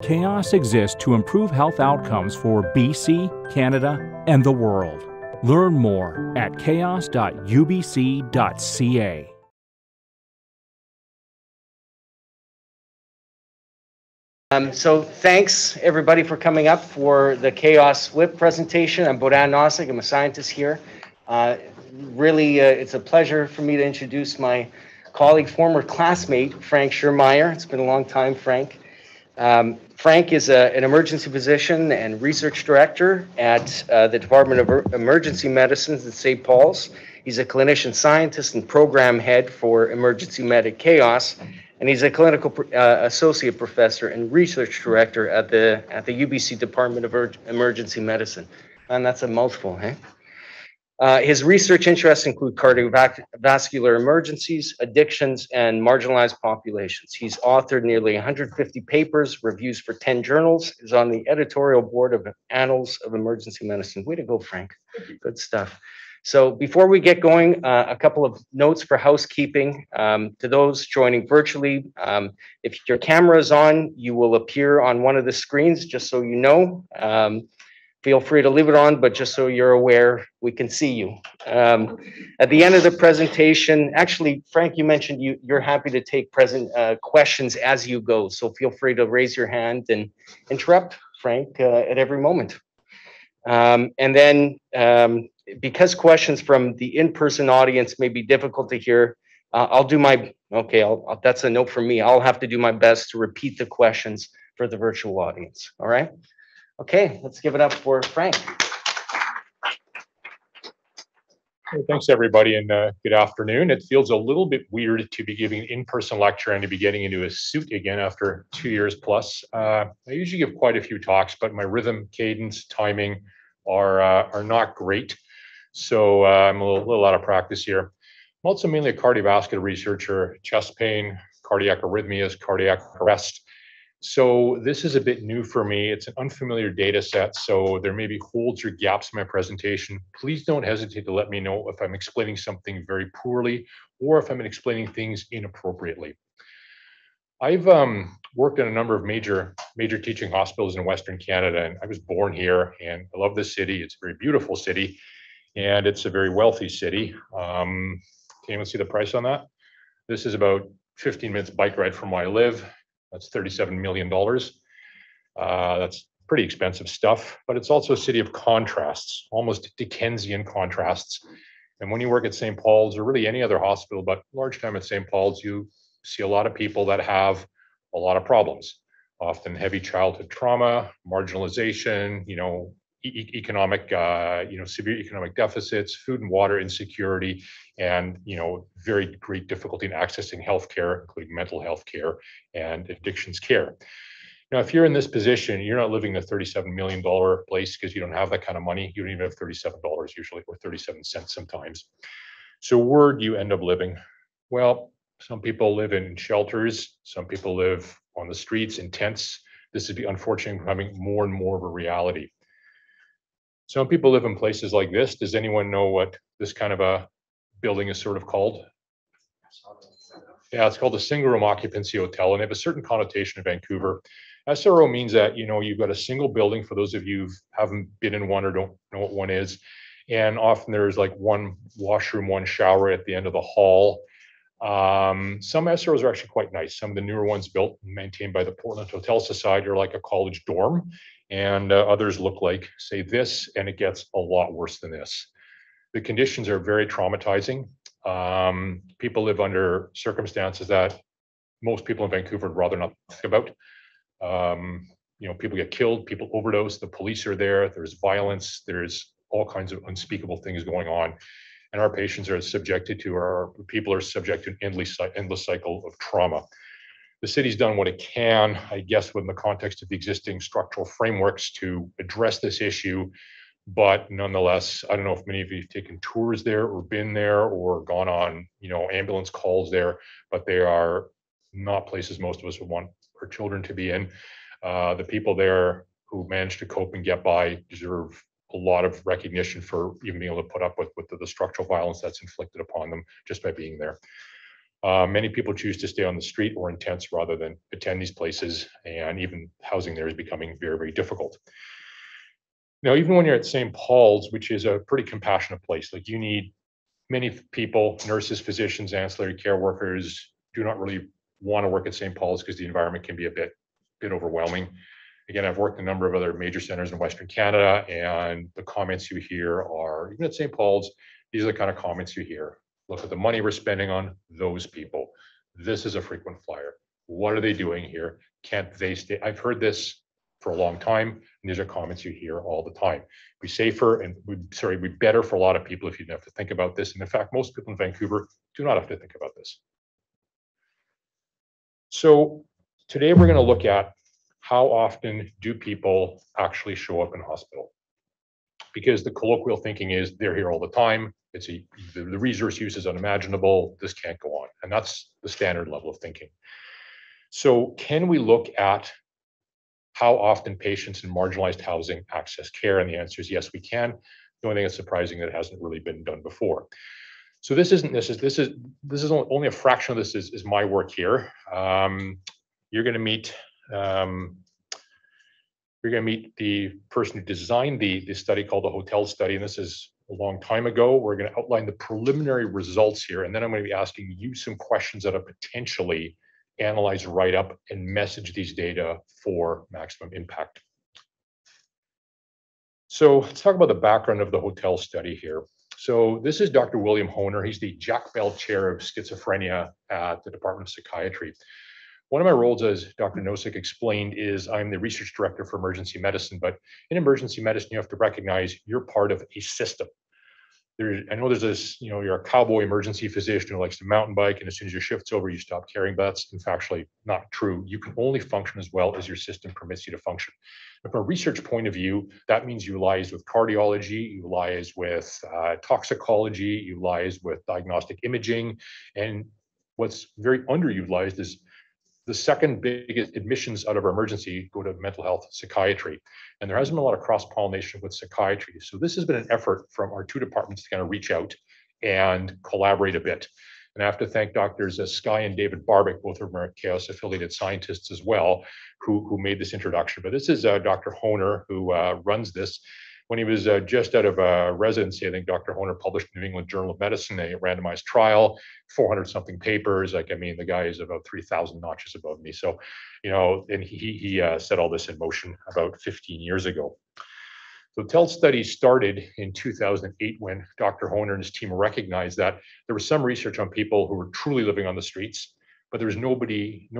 CHÉOS exists to improve health outcomes for BC, Canada, and the world. Learn more at chaos.ubc.ca. So thanks everybody for coming up for the CHÉOS WIP presentation. I'm Bodan Nosik, I'm a scientist here. Really, it's a pleasure for me to introduce my colleague, former classmate, Frank Scheuermeyer. It's been a long time, Frank. Frank is an emergency physician and research director at the Department of Emergency Medicine at St. Paul's. He's a clinician scientist and program head for emergency med at CHÉOS, and he's a clinical associate professor and research director at the UBC Department of Emergency Medicine. And that's a mouthful, eh? His research interests include cardiovascular emergencies, addictions, and marginalized populations. He's authored nearly 150 papers, reviews for 10 journals, is on the editorial board of Annals of Emergency Medicine. Way to go, Frank. Good stuff. So before we get going, a couple of notes for housekeeping. To those joining virtually, if your camera is on, you will appear on one of the screens, just so you know. Feel free to leave it on, but just so you're aware, we can see you. At the end of the presentation, actually, Frank, you mentioned you're happy to take questions as you go, so feel free to raise your hand and interrupt Frank at every moment. And then, because questions from the in-person audience may be difficult to hear, I'll do my, okay, that's a note from me. I'll have to do my best to repeat the questions for the virtual audience, all right? Okay, let's give it up for Frank. Hey, thanks, everybody, and good afternoon. It feels a little bit weird to be giving an in-person lecture and to be getting into a suit again after 2 years plus. I usually give quite a few talks, but my rhythm, cadence, timing are not great. So I'm a little out of practice here. I'm also mainly a cardiovascular researcher, chest pain, cardiac arrhythmias, cardiac arrest. So this is a bit new for me. It's an unfamiliar data set, so there may be holes or gaps in my presentation. Please don't hesitate to let me know if I'm explaining something very poorly or if I'm explaining things inappropriately. I've worked in a number of major teaching hospitals in Western Canada, and I was born here, and I love this city. It's a very beautiful city, and it's a very wealthy city. Can anyone see the price on that? This is about 15 minutes bike ride from where I live. That's $37 million. That's pretty expensive stuff, but it's also a city of contrasts, almost Dickensian contrasts. And when you work at St. Paul's or really any other hospital, but large time at St. Paul's, you see a lot of people that have a lot of problems, often heavy childhood trauma, marginalization, economic, severe economic deficits, food and water insecurity, and, very great difficulty in accessing healthcare, including mental health care and addictions care. Now, if you're in this position, you're not living in a $37 million place because you don't have that kind of money. You don't even have $37 usually, or 37 cents sometimes. So where do you end up living? Well, some people live in shelters. Some people live on the streets in tents. This is unfortunately becoming more and more of a reality. Some people live in places like this. Does anyone know what this kind of a building is sort of called? Yeah, it's called a single room occupancy hotel, and they have a certain connotation in Vancouver. SRO means that, you've got a single building, for those of you who haven't been in one or don't know what one is. And often there's like one washroom, one shower at the end of the hall. Some SROs are actually quite nice. Some of the newer ones built and maintained by the Portland Hotel Society are like a college dorm. And others look like, say, this, and it gets a lot worse than this. The conditions are very traumatizing. People live under circumstances that most people in Vancouver would rather not think about. People get killed, people overdose, the police are there, there's violence, there's all kinds of unspeakable things going on. And our patients are subjected to, our people are subject to an endless cycle of trauma. The city's done what it can, I guess, within the context of the existing structural frameworks to address this issue. But nonetheless, I don't know if many of you have taken tours there or been there or gone on, ambulance calls there, but they are not places most of us would want our children to be in. The people there who manage to cope and get by deserve a lot of recognition for even being able to put up with the structural violence that's inflicted upon them just by being there. Many people choose to stay on the street or in tents rather than attend these places, and even housing there is becoming very, very difficult. Now, even when you're at St. Paul's, which is a pretty compassionate place, like you need many people, nurses, physicians, ancillary care workers, do not really want to work at St. Paul's because the environment can be a bit overwhelming. Again, I've worked in a number of other major centers in Western Canada, and the comments you hear are, even at St. Paul's, these are the kind of comments you hear. Look at the money we're spending on those people. This is a frequent flyer. What are they doing here? Can't they stay? I've heard this for a long time, and these are comments you hear all the time. Be safer and be better for a lot of people if you didn't have to think about this. And in fact, most people in Vancouver do not have to think about this. So today we're going to look at how often do people actually show up in hospital? Because the colloquial thinking is they're here all the time. The resource use is unimaginable. This can't go on. And that's the standard level of thinking. So can we look at how often patients in marginalized housing access care? And the answer is yes, we can. The only thing that's surprising that it hasn't really been done before. So this is only a fraction of this is my work here. You're going to meet the person who designed the study called the hotel study, and this is a long time ago. We're going to outline the preliminary results here, and then I'm going to be asking you some questions that are potentially analyze, write up, and message these data for maximum impact. So let's talk about the background of the hotel study here. So this is Dr. William Honer. He's the Jack Bell Chair of Schizophrenia at the Department of Psychiatry. One of my roles, as Dr. Nosek explained, is I'm the research director for emergency medicine. But in emergency medicine, you have to recognize you're part of a system. I know there's this, you're a cowboy emergency physician who likes to mountain bike, and as soon as your shift's over, you stop caring. But that's in fact actually not true. You can only function as well as your system permits you to function. And from a research point of view, that means you liaise with cardiology, you liaise with toxicology, you liaise with diagnostic imaging, and what's very underutilized is the second biggest admissions out of our emergency go to mental health psychiatry. And there hasn't been a lot of cross-pollination with psychiatry. So this has been an effort from our two departments to kind of reach out and collaborate a bit. And I have to thank Drs. Skye and David Barbick, both of them are CHÉOS affiliated scientists as well, who made this introduction. But this is Dr. Honer, who runs this. When he was just out of residency, I think Dr. Honer published New England Journal of Medicine, a randomized trial, 400 something papers. The guy is about 3,000 notches above me. So, and he set all this in motion about 15 years ago. So TEL study started in 2008 when Dr. Honer and his team recognized that there was some research on people who were truly living on the streets, but there was no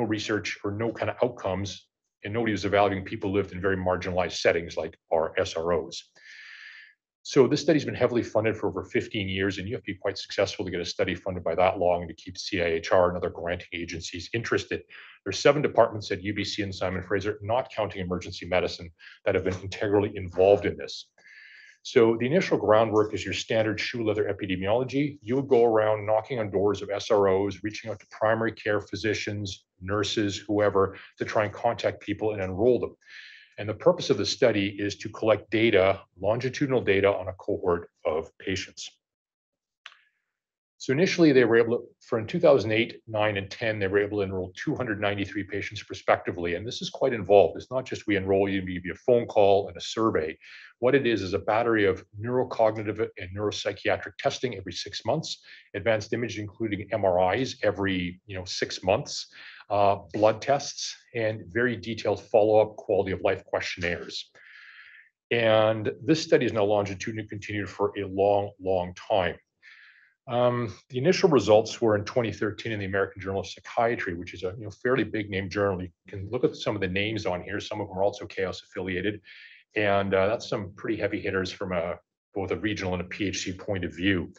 research or no kind of outcomes, and nobody was evaluating people who lived in very marginalized settings like our SROs. So this study's been heavily funded for over 15 years, and you have to be quite successful to get a study funded by that long and to keep CIHR and other granting agencies interested. There's 7 departments at UBC and Simon Fraser, not counting emergency medicine, that have been integrally involved in this. So the initial groundwork is your standard shoe leather epidemiology. You would go around knocking on doors of SROs, reaching out to primary care physicians, nurses, whoever, to try and contact people and enroll them. And the purpose of the study is to collect data, longitudinal data on a cohort of patients. So initially they were able to, in 2008, 9, and 10, they were able to enroll 293 patients prospectively. And this is quite involved. It's not just we enroll you, maybe a phone call and a survey. What it is a battery of neurocognitive and neuropsychiatric testing every 6 months, advanced imaging, including MRIs every 6 months, blood tests, and very detailed follow-up quality of life questionnaires. And this study is now longitudinally continued for a long, long time. The initial results were in 2013 in the American Journal of Psychiatry, which is a fairly big name journal. You can look at some of the names on here. Some of them are also CHÉOS affiliated, and that's some pretty heavy hitters from both a regional and a PHC point of view.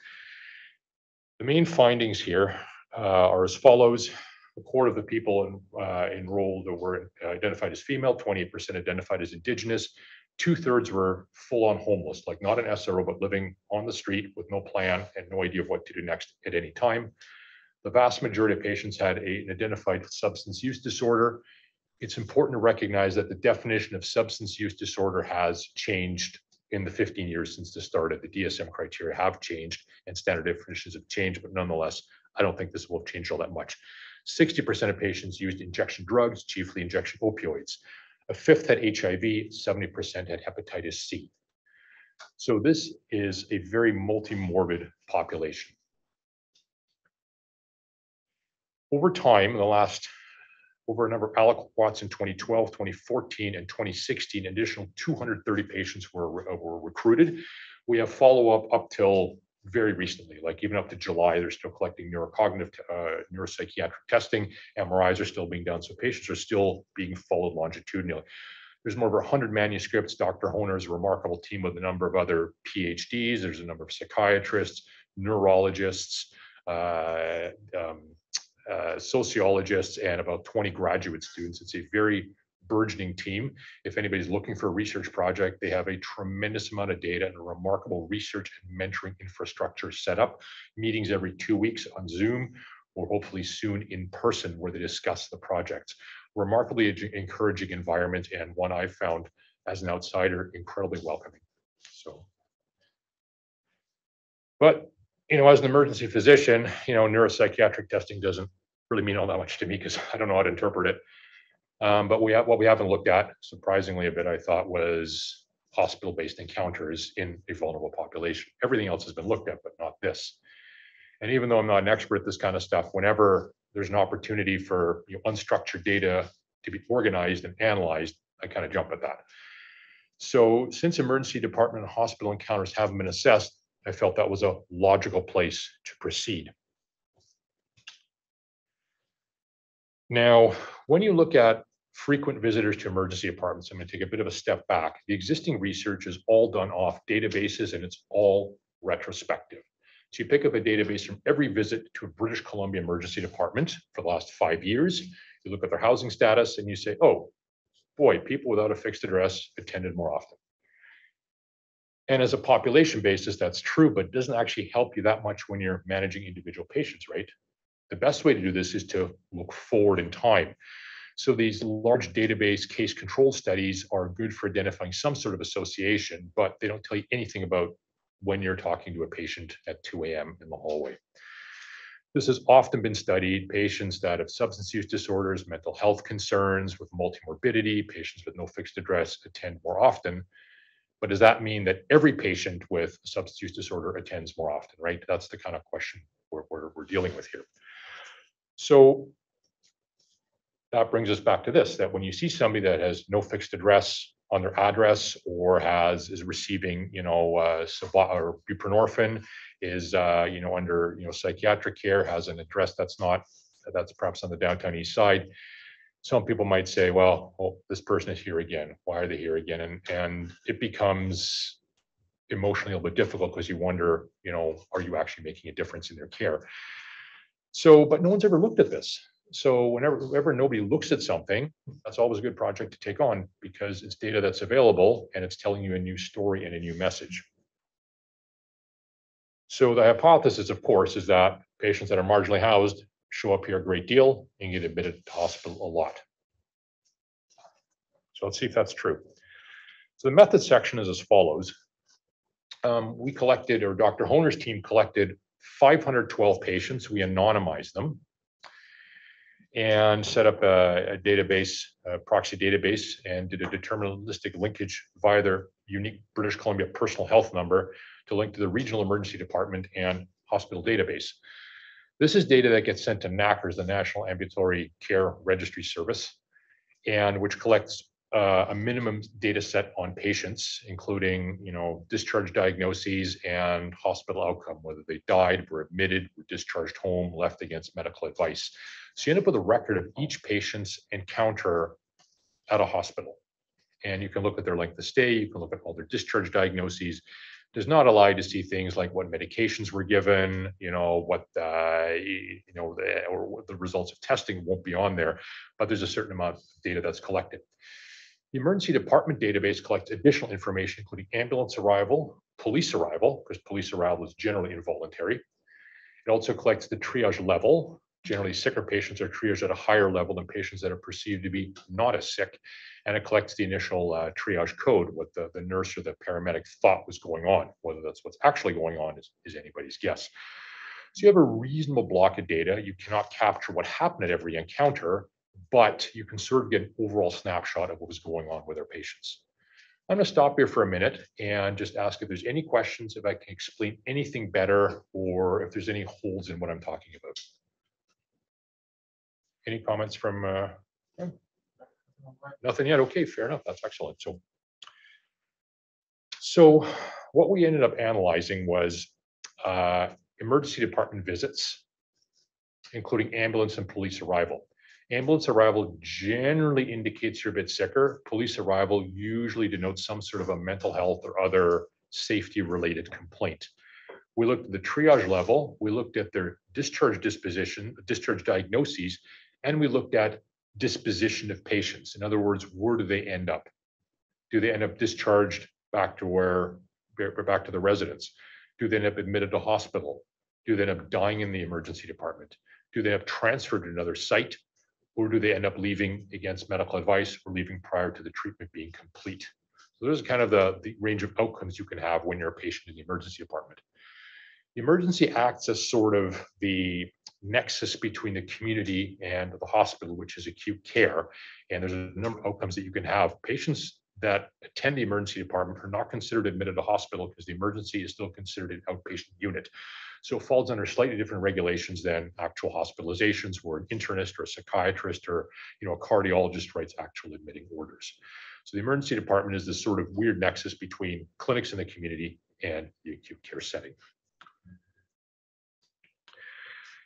The main findings here are as follows. A quarter of the people enrolled were identified as female, 28% identified as Indigenous. 2/3 were full-on homeless, like not an SRO, but living on the street with no plan and no idea of what to do next at any time. The vast majority of patients had an identified substance use disorder. It's important to recognize that the definition of substance use disorder has changed in the 15 years since the start of the DSM criteria have changed and standard definitions have changed, but nonetheless, I don't think this will have changed all that much. 60% of patients used injection drugs, chiefly injection opioids. A fifth had HIV, 70% had hepatitis C. So this is a very multi-morbid population. Over time, in the last, over a number of aliquots in 2012, 2014, and 2016, an additional 230 patients were recruited. We have follow-up up till very recently, like even up to July, they're still collecting neurocognitive, neuropsychiatric testing. MRIs are still being done, so patients are still being followed longitudinally. There's more than 100 manuscripts. Dr. Honer is a remarkable team with a number of other PhDs. There's a number of psychiatrists, neurologists, sociologists, and about 20 graduate students. It's a very burgeoning team. If anybody's looking for a research project, they have a tremendous amount of data and a remarkable research and mentoring infrastructure set up. Meetings every 2 weeks on Zoom, or hopefully soon in person, where they discuss the projects. Remarkably encouraging environment, and one I found as an outsider incredibly welcoming. So, but as an emergency physician, neuropsychiatric testing doesn't really mean all that much to me because I don't know how to interpret it. But what we haven't looked at, surprisingly a bit, I thought, was hospital-based encounters in a vulnerable population. Everything else has been looked at, but not this. And even though I'm not an expert at this kind of stuff, whenever there's an opportunity for unstructured data to be organized and analyzed, I kind of jump at that. So since emergency department and hospital encounters haven't been assessed, I felt that was a logical place to proceed. Now, when you look at frequent visitors to emergency departments, I'm going to take a bit of a step back. The existing research is all done off databases, and it's all retrospective. So you pick up a database from every visit to a British Columbia emergency department for the last 5 years. You look at their housing status and you say, oh, boy, people without a fixed address attended more often. And as a population basis, that's true, but it doesn't actually help you that much when you're managing individual patients, right? The best way to do this is to look forward in time. So these large database case control studies are good for identifying some sort of association, but they don't tell you anything about when you're talking to a patient at 2 a.m. in the hallway. This has often been studied. Patients that have substance use disorders, mental health concerns with multimorbidity, patients with no fixed address attend more often. But does that mean that every patient with a substance use disorder attends more often, right? That's the kind of question we're dealing with here. So that brings us back to this, that when you see somebody that has no fixed address on their address, or is receiving, or buprenorphine, is under psychiatric care, has an address that's perhaps on the downtown east side, some people might say, well, this person is here again. Why are they here again? And it becomes emotionally a little bit difficult because you wonder, are you actually making a difference in their care? So, but no one's ever looked at this. So whenever nobody looks at something, that's always a good project to take on, because it's data that's available and it's telling you a new story and a new message. So the hypothesis, of course, is that patients that are marginally housed show up here a great deal and get admitted to hospital a lot. So let's see if that's true. So the method section is as follows. We collected, or Dr. Honer's team collected 512 patients. We anonymized them and set up a database, a proxy database, and did a deterministic linkage via their unique British Columbia personal health number to link to the regional emergency department and hospital database. This is data that gets sent to NACRS, the National Ambulatory Care Registry Service, and which collects a minimum data set on patients, including discharge diagnoses and hospital outcome, whether they died, were admitted, were discharged home, left against medical advice. So you end up with a record of each patient's encounter at a hospital. And you can look at their length of stay, you can look at all their discharge diagnoses. Does not allow you to see things like what medications were given, or the results of testing won't be on there, but there's a certain amount of data that's collected. The emergency department database collects additional information, including ambulance arrival, police arrival, because police arrival is generally involuntary. It also collects the triage level. Generally, sicker patients are triaged at a higher level than patients that are perceived to be not as sick. And it collects the initial triage code, what the nurse or the paramedic thought was going on. Whether that's what's actually going on is anybody's guess. So you have a reasonable block of data. You cannot capture what happened at every encounter, but you can sort of get an overall snapshot of what was going on with our patients. I'm going to stop here for a minute and just ask if there's any questions, if I can explain anything better, or if there's any holes in what I'm talking about. Any comments from nothing yet? Okay, fair enough. That's excellent. So what we ended up analyzing was emergency department visits, including ambulance and police arrival. Ambulance arrival generally indicates you're a bit sicker. Police arrival usually denotes some sort of a mental health or other safety-related complaint. We looked at the triage level, we looked at their discharge disposition, discharge diagnoses, and we looked at disposition of patients. In other words, where do they end up? Do they end up discharged back to the residence? Do they end up admitted to hospital? Do they end up dying in the emergency department? Do they end up transferred to another site? Or do they end up leaving against medical advice or leaving prior to the treatment being complete? So those are kind of the range of outcomes you can have when you're a patient in the emergency department. The emergency acts as sort of the nexus between the community and the hospital, which is acute care. And there's a number of outcomes that you can have. Patients that attend the emergency department are not considered admitted to hospital because the emergency is still considered an outpatient unit. So it falls under slightly different regulations than actual hospitalizations, where an internist or a psychiatrist or a cardiologist writes actual admitting orders. So the emergency department is this sort of weird nexus between clinics in the community and the acute care setting.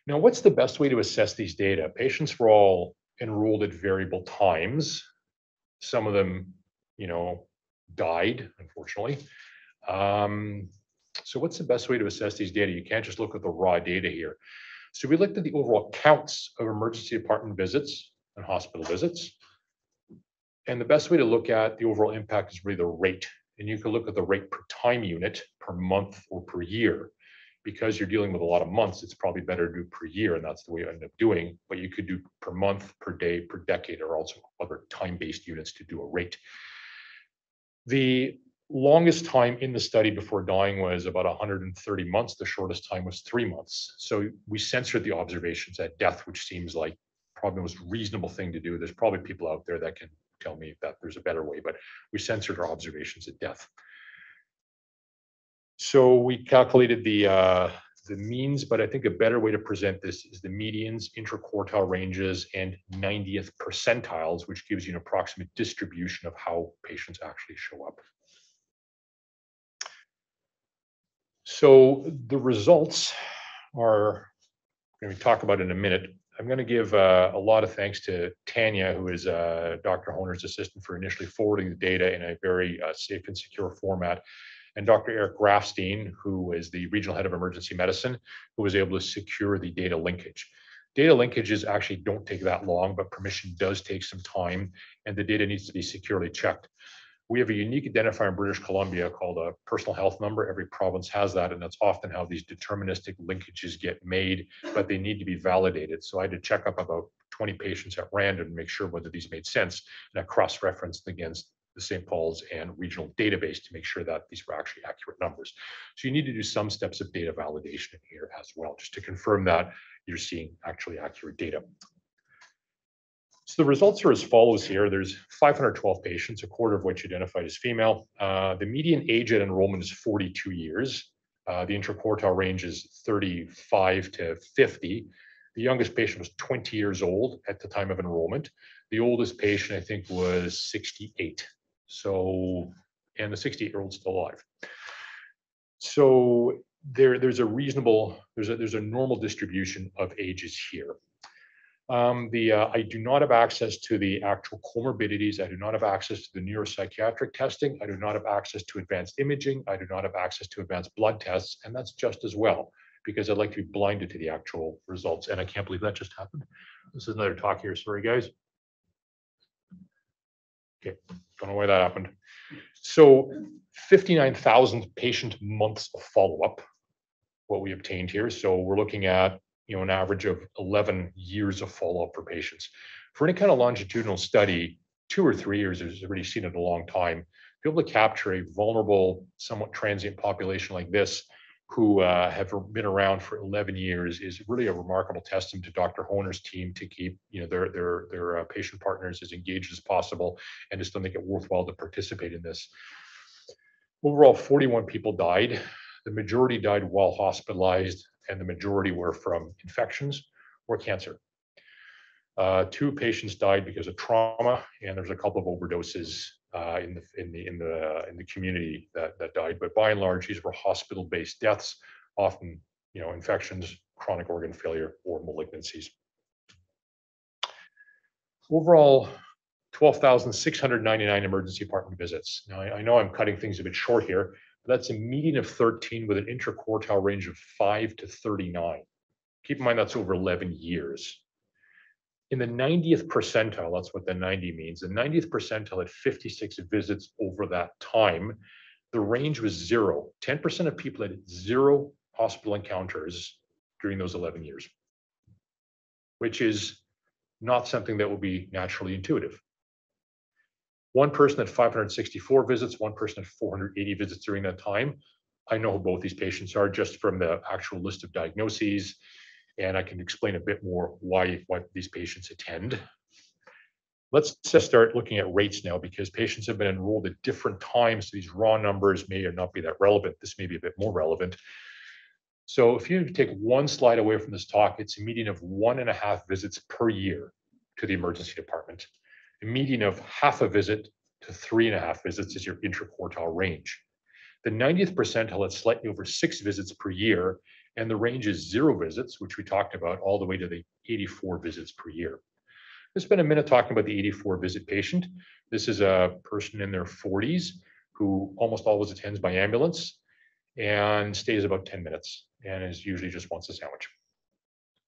Now, what's the best way to assess these data? Patients were all enrolled at variable times. Some of them, died, unfortunately. So what's the best way to assess these data? You can't just look at the raw data here. So we looked at the overall counts of emergency department visits and hospital visits. And the best way to look at the overall impact is really the rate. And you can look at the rate per time unit, per month, or per year. Because you're dealing with a lot of months, it's probably better to do per year, and that's the way you end up doing. But you could do per month, per day, per decade, or also other time-based units to do a rate. The longest time in the study before dying was about 130 months. The shortest time was 3 months. So we censored the observations at death, which seems like probably the most reasonable thing to do. There's probably people out there that can tell me that there's a better way, but we censored our observations at death. So we calculated the means, but I think a better way to present this is the medians, interquartile ranges, and 90th percentiles, which gives you an approximate distribution of how patients actually show up. So the results are going to talk about in a minute. I'm going to give a lot of thanks to Tanya, who is Dr. Honer's assistant, for initially forwarding the data in a very safe and secure format, and Dr. Eric Grafstein, who is the regional head of emergency medicine, who was able to secure the data linkage. Data linkages actually don't take that long, but permission does take some time, and the data needs to be securely checked. We have a unique identifier in British Columbia called a personal health number. Every province has that, and that's often how these deterministic linkages get made, but they need to be validated. So I had to check up about 20 patients at random and make sure whether these made sense, and I cross-referenced against the St. Paul's and regional database to make sure that these were actually accurate numbers. So you need to do some steps of data validation in here as well, just to confirm that you're seeing actually accurate data. So the results are as follows here. There's 512 patients, a quarter of which identified as female. The median age at enrollment is 42 years. The interquartile range is 35 to 50. The youngest patient was 20 years old at the time of enrollment. The oldest patient, I think, was 68. So, and the 68-year-old's still alive. So there's a reasonable, there's a normal distribution of ages here. I do not have access to the actual comorbidities. I do not have access to the neuropsychiatric testing. I do not have access to advanced imaging. I do not have access to advanced blood tests, and that's just as well, because I'd like to be blinded to the actual results. And I can't believe that just happened. This is another talk here. Sorry, guys. Okay, don't know why that happened. So 59,000 patient months of follow-up, what we obtained here. So we're looking at an average of 11 years of follow-up for patients. For any kind of longitudinal study, 2 or 3 years is already seen in a long time. To be able to capture a vulnerable, somewhat transient population like this who have been around for 11 years is really a remarkable testament to Dr. Honer's team to keep their patient partners as engaged as possible and just to make it worthwhile to participate in this. Overall, 41 people died. The majority died while hospitalized, and the majority were from infections or cancer. 2 patients died because of trauma, and there's a couple of overdoses in the community that died. But by and large, these were hospital-based deaths, often infections, chronic organ failure, or malignancies. Overall, 12,699 emergency department visits. Now, I know I'm cutting things a bit short here, but that's a median of 13 with an interquartile range of 5 to 39. Keep in mind that's over 11 years. In the 90th percentile, that's what the 90 means, the 90th percentile had 56 visits over that time. The range was 0. 10% of people had 0 hospital encounters during those 11 years, which is not something that will be naturally intuitive. One person had 564 visits, one person had 480 visits during that time. I know who both these patients are just from the actual list of diagnoses, and I can explain a bit more why these patients attend. Let's just start looking at rates now, because patients have been enrolled at different times, so these raw numbers may or not be that relevant. This may be a bit more relevant. So if you take one slide away from this talk, it's a median of 1.5 visits per year to the emergency department. A median of half a visit to 3.5 visits is your interquartile range. The 90th percentile had slightly over 6 visits per year, and the range is 0 visits, which we talked about, all the way to the 84 visits per year. Let's spend a minute talking about the 84 visit patient. This is a person in their 40s who almost always attends by ambulance and stays about 10 minutes and is usually just wants a sandwich.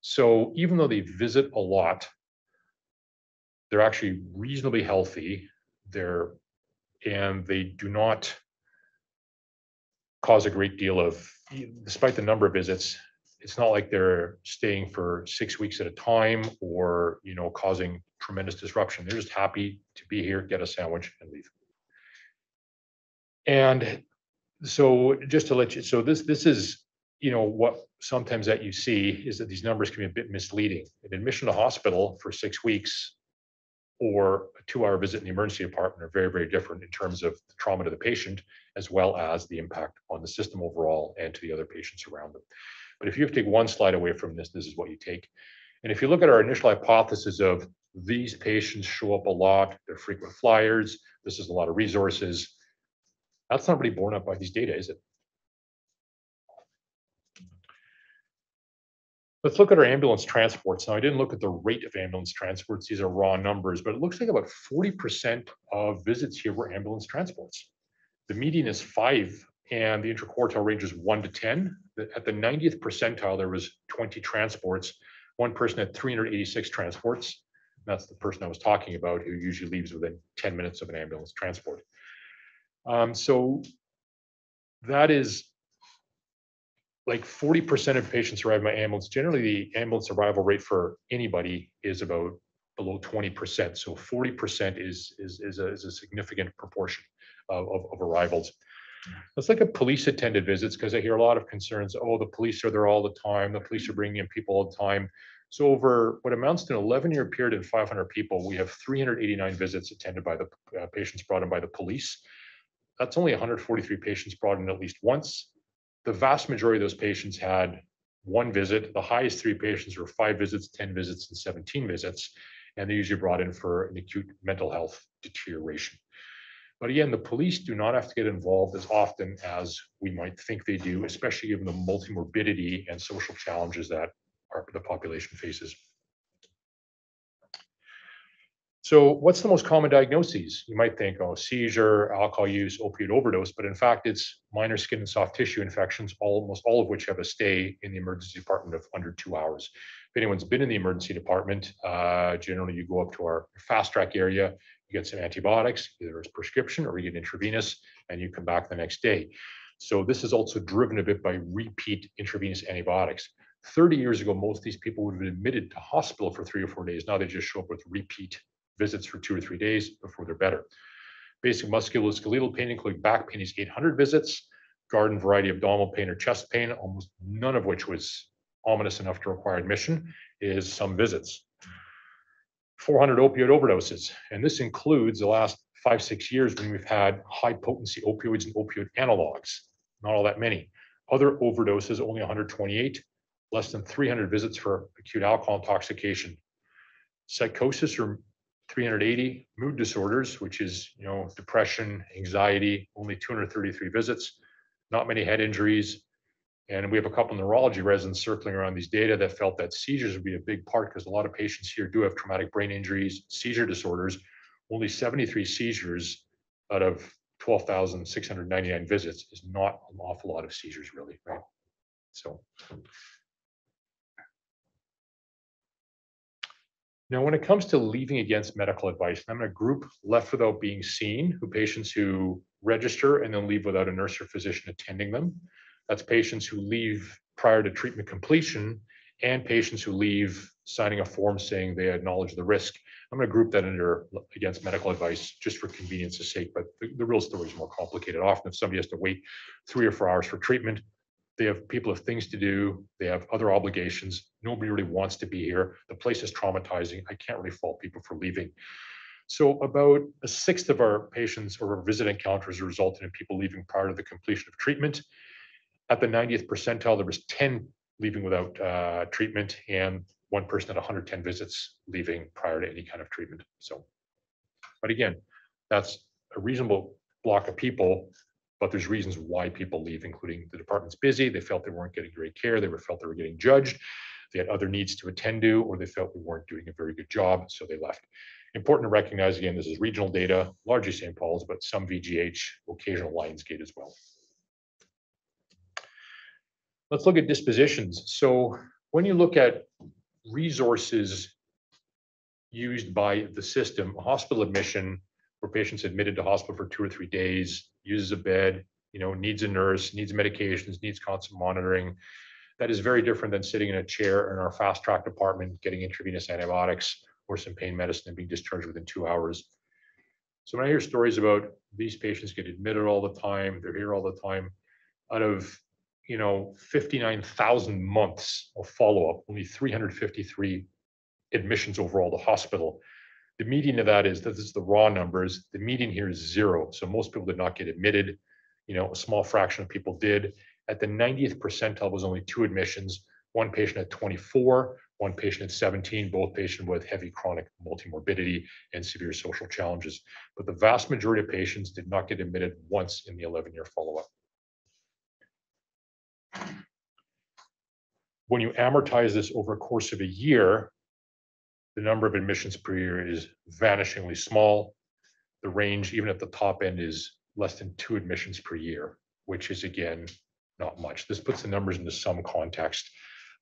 So even though they visit a lot, they're actually reasonably healthy. And they do not cause a great deal of, despite the number of visits, it's not like they're staying for 6 weeks at a time or causing tremendous disruption. They're just happy to be here, get a sandwich, and leave. And so just to let you, so this is what sometimes that you see is that these numbers can be a bit misleading. An admission to hospital for 6 weeks or a 2-hour visit in the emergency department are very, very different in terms of the trauma to the patient, as well as the impact on the system overall and to the other patients around them. But if you have to take one slide away from this, this is what you take. And if you look at our initial hypothesis of these patients show up a lot, they're frequent flyers, this is a lot of resources, that's not really borne out by these data, is it? Let's look at our ambulance transports. Now, I didn't look at the rate of ambulance transports. These are raw numbers, but it looks like about 40% of visits here were ambulance transports. The median is 5, and the interquartile range is 1 to 10. At the 90th percentile, there was 20 transports. One person had 386 transports. That's the person I was talking about, who usually leaves within 10 minutes of an ambulance transport. So that is like 40% of patients arrive by ambulance. Generally, the ambulance arrival rate for anybody is about below 20%. So 40% is a significant proportion of arrivals. Let's look at police attended visits, because I hear a lot of concerns. Oh, the police are there all the time. The police are bringing in people all the time. So over what amounts to an 11-year period and 500 people, we have 389 visits attended by the patients brought in by the police. That's only 143 patients brought in at least once. The vast majority of those patients had 1 visit. The highest 3 patients were 5 visits, 10 visits, and 17 visits. And they usually brought in for an acute mental health deterioration. But again, the police do not have to get involved as often as we might think they do, especially given the multimorbidity and social challenges that the population faces. So what's the most common diagnoses? You might think, oh, seizure, alcohol use, opioid overdose, but in fact, it's minor skin and soft tissue infections, almost all of which have a stay in the emergency department of under 2 hours. If anyone's been in the emergency department, generally you go up to our fast track area, you get some antibiotics, either as prescription or you get intravenous, and you come back the next day. So this is also driven a bit by repeat intravenous antibiotics. 30 years ago, most of these people would have been admitted to hospital for 3 or 4 days. Now they just show up with repeat visits for 2 or 3 days before they're better. Basic musculoskeletal pain, including back pain, is 800 visits. garden variety abdominal pain or chest pain, almost none of which was ominous enough to require admission, is some visits. 400 opioid overdoses, and this includes the last 5-6 years when we've had high potency opioids and opioid analogs, not all that many. Other overdoses, only 128, less than 300 visits for acute alcohol intoxication. Psychosis, or 380, mood disorders, which is, depression, anxiety, only 233 visits, not many head injuries. And we have a couple of neurology residents circling around these data that felt that seizures would be a big part because a lot of patients here do have traumatic brain injuries, seizure disorders. Only 73 seizures out of 12,699 visits is not an awful lot of seizures, really, right? So now when it comes to leaving against medical advice, I'm in a group left without being seen, patients who register and then leave without a nurse or physician attending them. That's patients who leave prior to treatment completion and patients who leave signing a form saying they acknowledge the risk. I'm going to group that under against medical advice just for convenience's sake, but the real story is more complicated. Often if somebody has to wait 3 or 4 hours for treatment, people have things to do, they have other obligations, nobody really wants to be here, the place is traumatizing, I can't really fault people for leaving. So about 1/6 of our patients or our visit encounters resulted in people leaving prior to the completion of treatment. At the 90th percentile, there was 10 leaving without treatment and 1 person at 110 visits leaving prior to any kind of treatment. So, but again, that's a reasonable block of people, but there's reasons why people leave, including the department's busy, they felt they weren't getting great care, they felt they were getting judged, they had other needs to attend to, or they felt we weren't doing a very good job, so they left. Important to recognize, again, this is regional data, largely St. Paul's, but some VGH, occasional Lionsgate as well. Let's look at dispositions. So when you look at resources used by the system, a hospital admission where patients admitted to hospital for 2 or 3 days, uses a bed, needs a nurse, needs medications, needs constant monitoring. That is very different than sitting in a chair in our fast track department, getting intravenous antibiotics or some pain medicine and being discharged within 2 hours. So when I hear stories about these patients get admitted all the time, they're here all the time, out of 59,000 months of follow-up, only 353 admissions overall to hospital. The median of that is, this is the raw numbers, the median here is 0. So most people did not get admitted, a small fraction of people did. At the 90th percentile was only 2 admissions, 1 patient at 24, 1 patient at 17, both patients with heavy chronic multimorbidity and severe social challenges. But the vast majority of patients did not get admitted once in the 11-year follow-up. When you amortize this over a course of a year, the number of admissions per year is vanishingly small. The range, even at the top end, is less than 2 admissions per year, which is, again, not much. This puts the numbers into some context,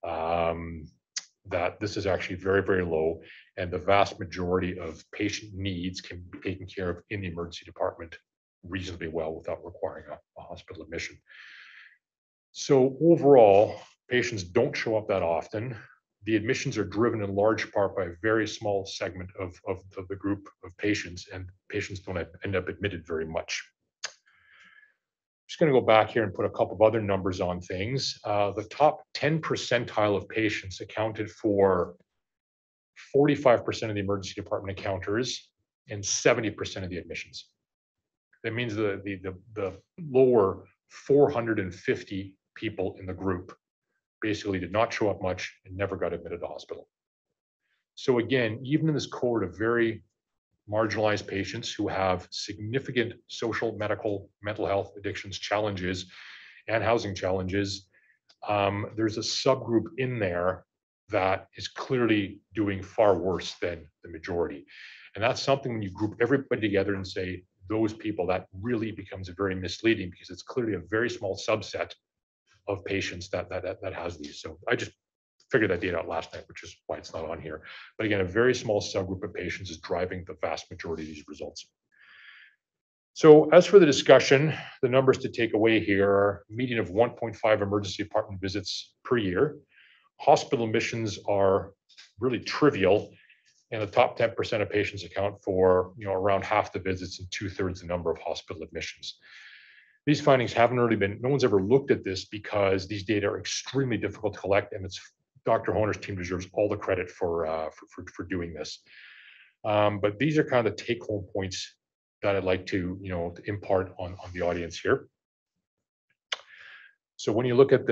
that this is actually very, very low, and the vast majority of patient needs can be taken care of in the emergency department reasonably well without requiring a hospital admission. So overall, patients don't show up that often. The admissions are driven in large part by a very small segment of the group of patients, and patients don't end up admitted very much. I'm just going to go back here and put a couple of other numbers on things. The top 10 percentile of patients accounted for 45% of the emergency department encounters and 70% of the admissions. That means the lower 450 people in the group basically did not show up much and never got admitted to hospital. So again, even in this cohort of very marginalized patients who have significant social, medical, mental health, addictions, challenges, and housing challenges, there's a subgroup in there that is clearly doing far worse than the majority. And that's something when you group everybody together and say those people, that really becomes very misleading because it's clearly a very small subset of patients that has these. So I just figured that data out last night, which is why it's not on here. But again, a very small subgroup of patients is driving the vast majority of these results. So as for the discussion, the numbers to take away here are a median of 1.5 emergency department visits per year. Hospital admissions are really trivial, and the top 10% of patients account for around half the visits and 2/3 the number of hospital admissions. These findings haven't really been, no one's ever looked at this because these data are extremely difficult to collect, and it's Dr. Honer's team deserves all the credit for doing this. But these are kind of the take-home points that I'd like to, to impart on the audience here. So when you look at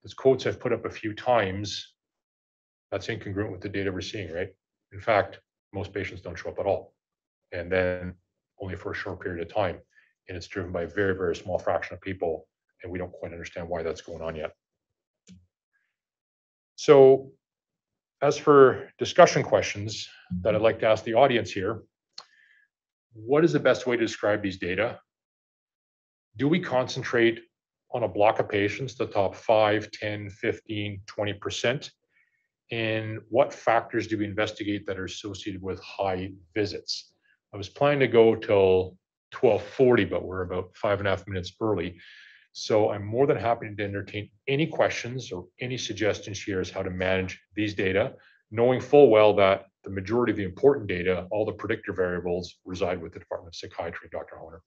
these quotes I've put up a few times, that's incongruent with the data we're seeing, right? In fact, most patients don't show up at all, and then only for a short period of time. And it's driven by a very, very small fraction of people, and we don't quite understand why that's going on yet. So as for discussion questions that I'd like to ask the audience here, what is the best way to describe these data? Do we concentrate on a block of patients, the top 5, 10, 15, 20%? And what factors do we investigate that are associated with high visits? I was planning to go till 12:40, but we're about 5.5 minutes early. So I'm more than happy to entertain any questions or any suggestions here as how to manage these data, knowing full well that the majority of the important data, all the predictor variables, reside with the Department of Psychiatry, Dr. Honer.